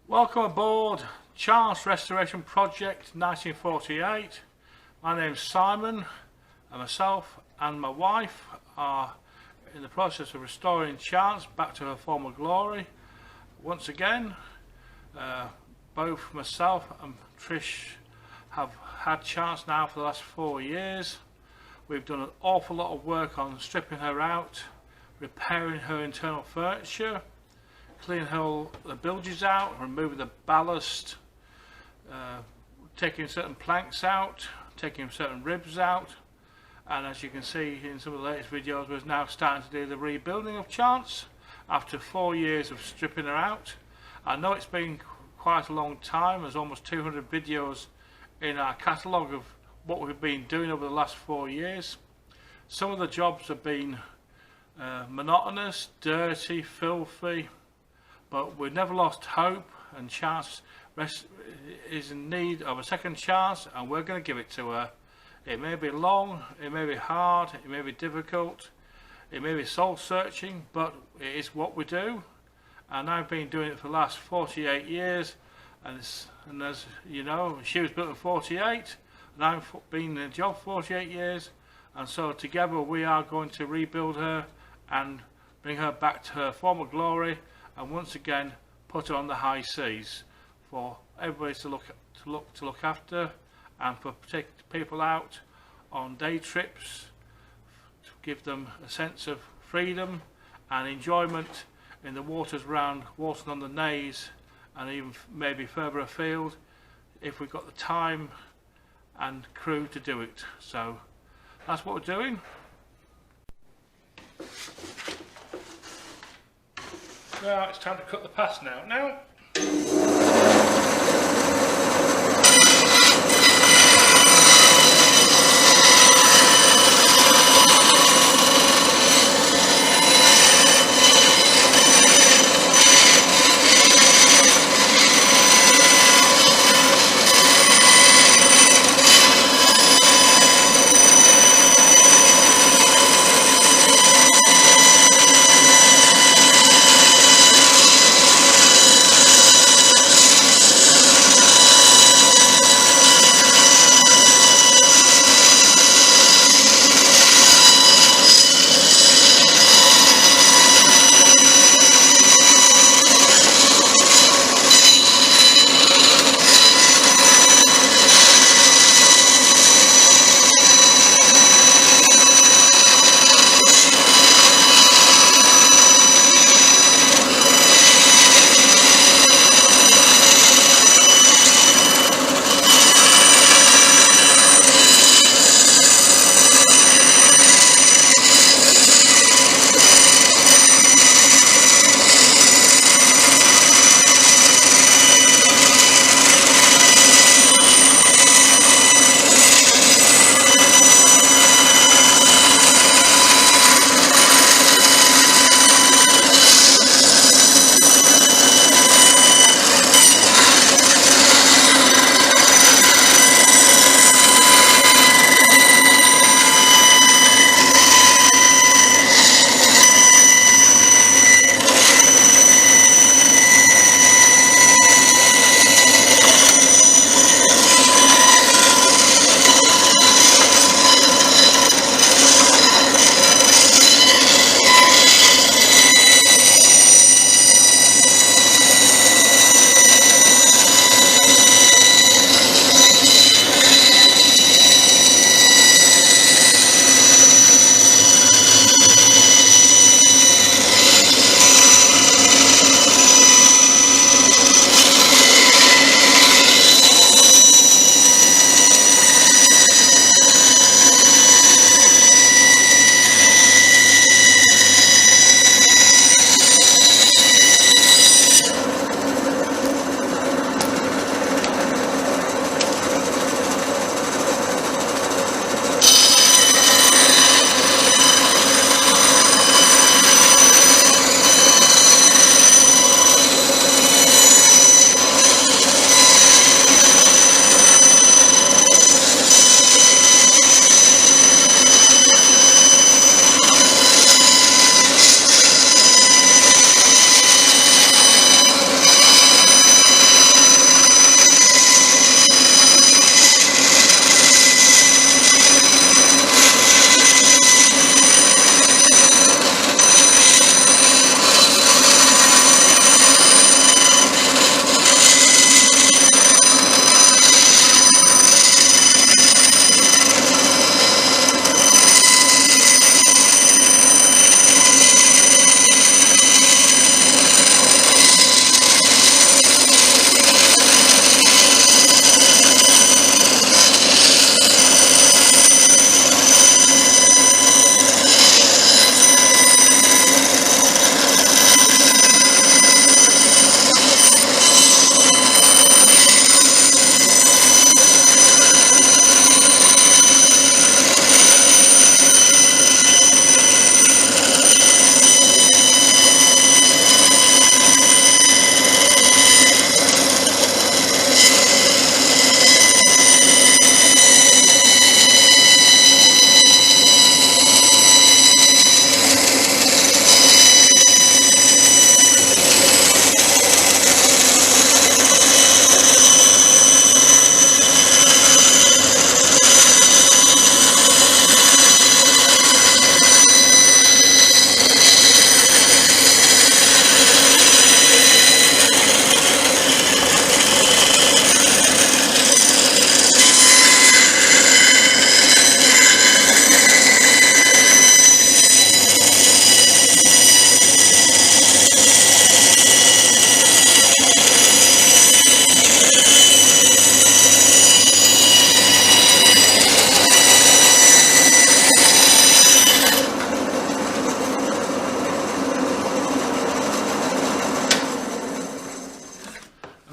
Welcome aboard Chance Restoration Project 1948. My name's Simon, and myself and my wife are in the process of restoring Chance back to her former glory. Once again, both myself and Trish have had Chance now for the last 4 years. We've done an awful lot of work on stripping her out, repairing her internal furniture, cleaning all the bilges out, removing the ballast, taking certain planks out, taking certain ribs out, and as you can see in some of the latest videos, we're now starting to do the rebuilding of Chance after 4 years of stripping her out. I know it's been quite a long time. There's almost 200 videos in our catalogue of what we've been doing over the last 4 years. Some of the jobs have been monotonous, dirty, filthy, but we've never lost hope, and Chance is in need of a second chance, and we're going to give it to her. It may be long, it may be hard, it may be difficult, it may be soul searching, but it is what we do, and I've been doing it for the last 48 years, and as you know, she was built in 48 and I've been in the job 48 years, and so together we are going to rebuild her and bring her back to her former glory, and once again put her on the high seas for everybody to look after, and for take people out on day trips to give them a sense of freedom and enjoyment in the waters around Walton on the Naze, and even maybe further afield if we've got the time and crew to do it. So that's what we're doing. Now it's time to cut the pattern out now.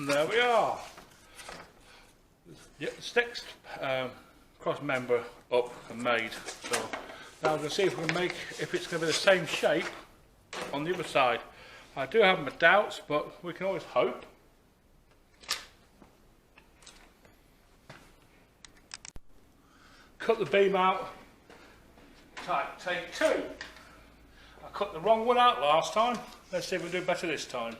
And there we are. The sticks cross member up and made. So now we're going to see if we can make, if it's going to be the same shape on the other side. I do have my doubts, but we can always hope. Cut the beam out. Take 2. I cut the wrong one out last time. Let's see if we can do better this time.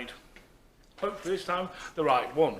ride. Hopefully this time the right one.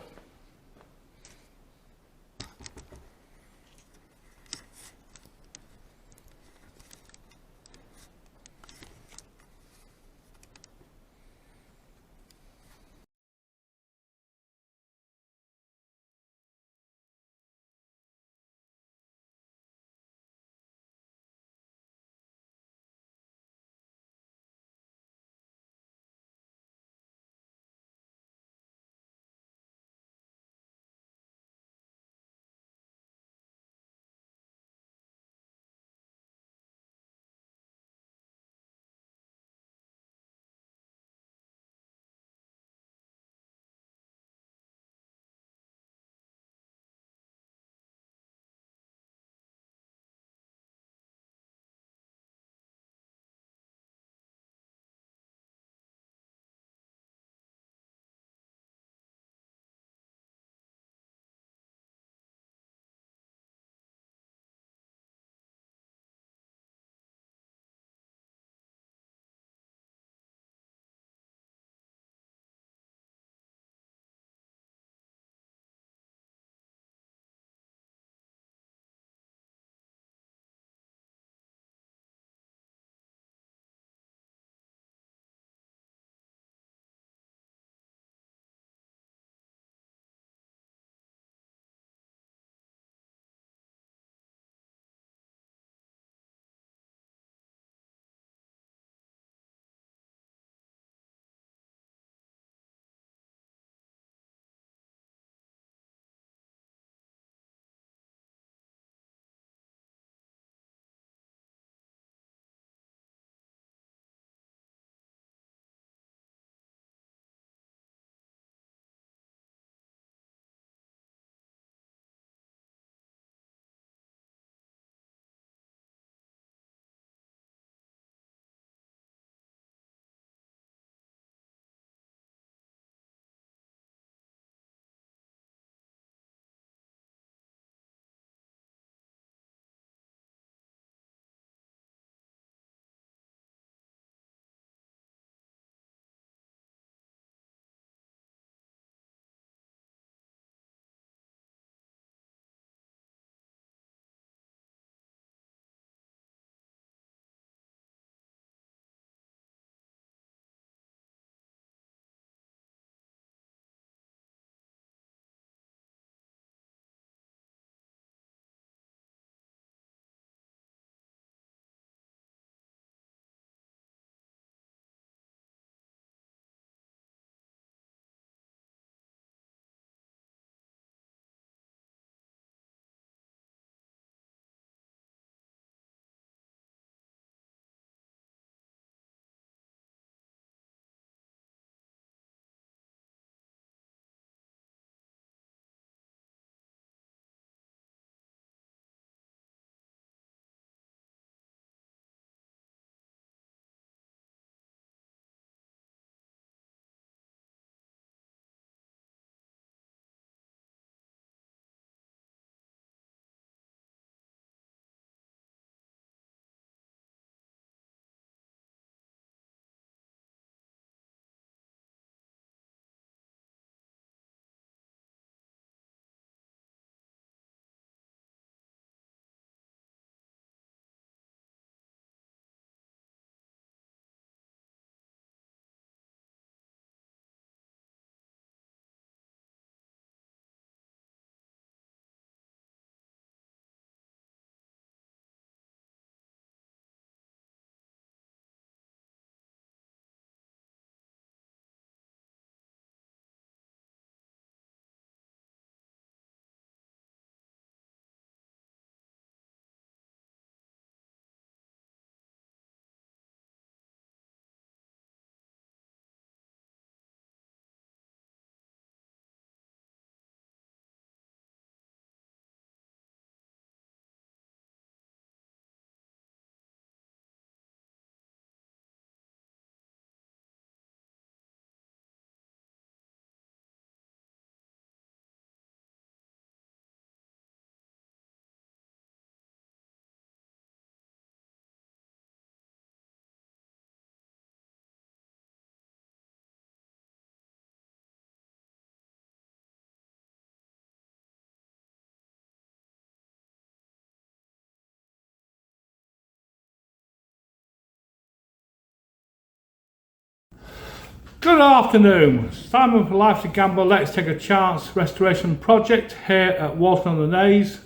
Good afternoon. Simon for Life's a Gamble, Let's Take a Chance restoration project here at Walton on the Naze.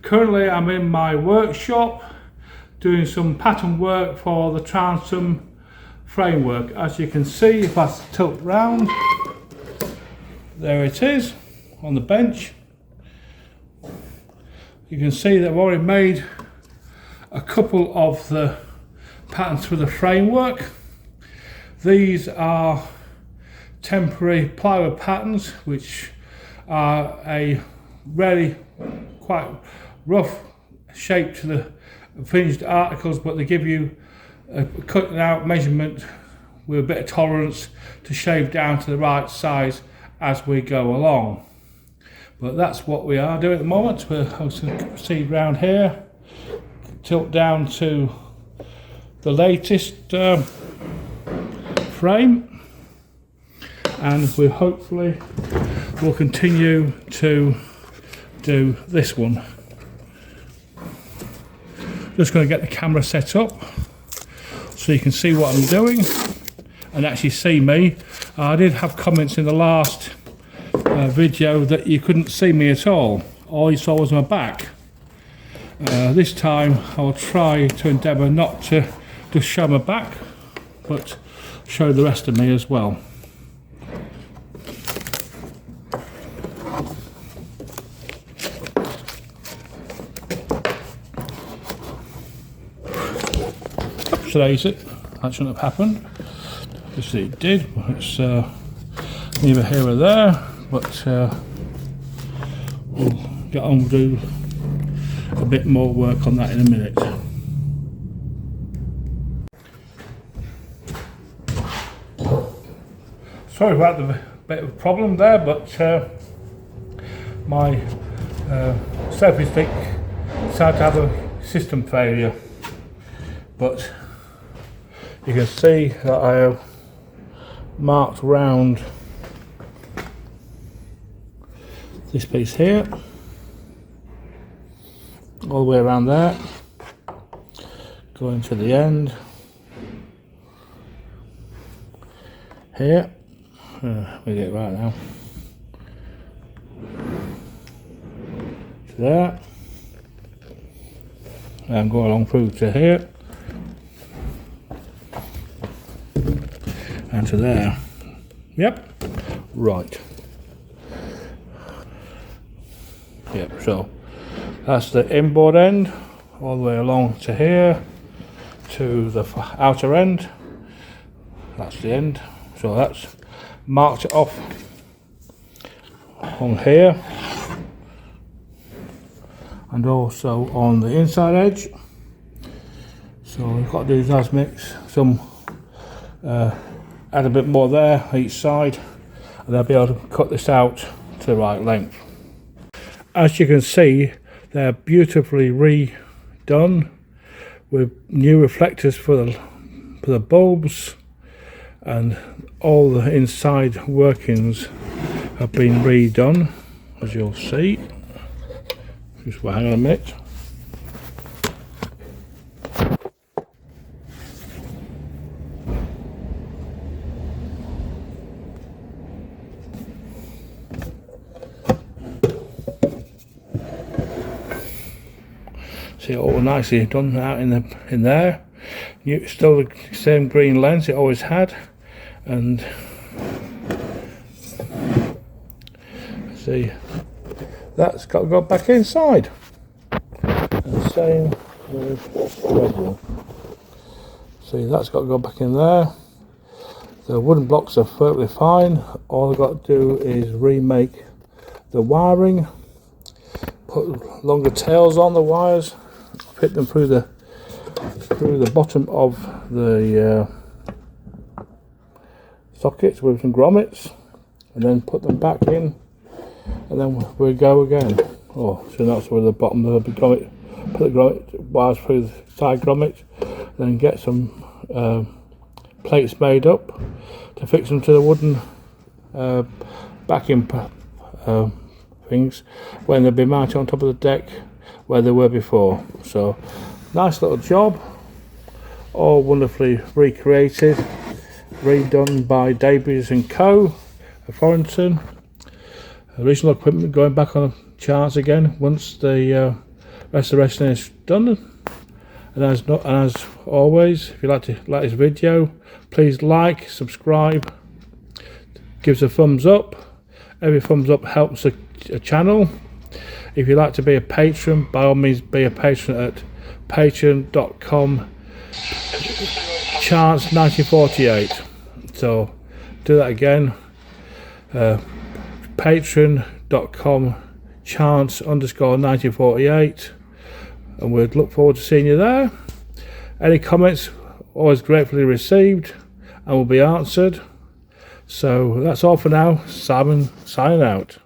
Currently I'm in my workshop doing some pattern work for the transom framework. As you can see, if I tilt round, there it is on the bench. You can see that I've already made a couple of the patterns for the framework. These are temporary plywood patterns, which are a really quite rough shape to the finished articles, but they give you a cut out measurement with a bit of tolerance to shave down to the right size as we go along. But that's what we are doing at the moment. We're going to proceed round here, tilt down to the latest frame, and we hopefully will continue to do this one. Just going to get the camera set up so you can see what I'm doing and actually see me. I did have comments in the last video that you couldn't see me at all you saw was my back. This time I'll try to endeavour not to just show my back, but show the rest of me as well. Today's it. That shouldn't have happened. Obviously it did, but it's neither here or there. But we'll get on and do a bit more work on that in a minute. Sorry about the bit of a problem there, but my selfie stick decided to have a system failure. But you can see that I have marked round this piece here, all the way around there, going to the end here. We get it right now. To there, and go along through to here, and to there. Yep, right. Yep, so that's the inboard end, all the way along to here, to the outer end. That's the end. So that's marked it off on here, and also on the inside edge. So we've got to do is mix some, add a bit more there each side, and I'll be able to cut this out to the right length. As you can see, they're beautifully redone with new reflectors for the bulbs, and all the inside workings have been redone, as you'll see. Just hang on a minute. See, all nicely done out in there. Still the same green lens it always had, and see, that's got to go back inside. And same with the red one. See, that's got to go back in there. The wooden blocks are perfectly fine. All I've got to do is remake the wiring, put longer tails on the wires, fit them through the bottom of the sockets with some grommets, and then put them back in, and then we go again. So that's where the bottom of the grommet, put the grommet wires through the side grommet, then get some plates made up to fix them to the wooden backing things when they'll be mounted on top of the deck where they were before. So nice little job, all wonderfully recreated, redone by Davey Co of Warrington. Original equipment going back on charts again once the restoration is done. And as always, if you like this video, please like, subscribe, give us a thumbs up. Every thumbs up helps the channel. If you'd like to be a patron, by all means be a patron at patreon.com chance 1948. So do that again, patreon.com chance _ 1948, and we'd look forward to seeing you there. Any comments always gratefully received and will be answered. So that's all for now. Simon signing out.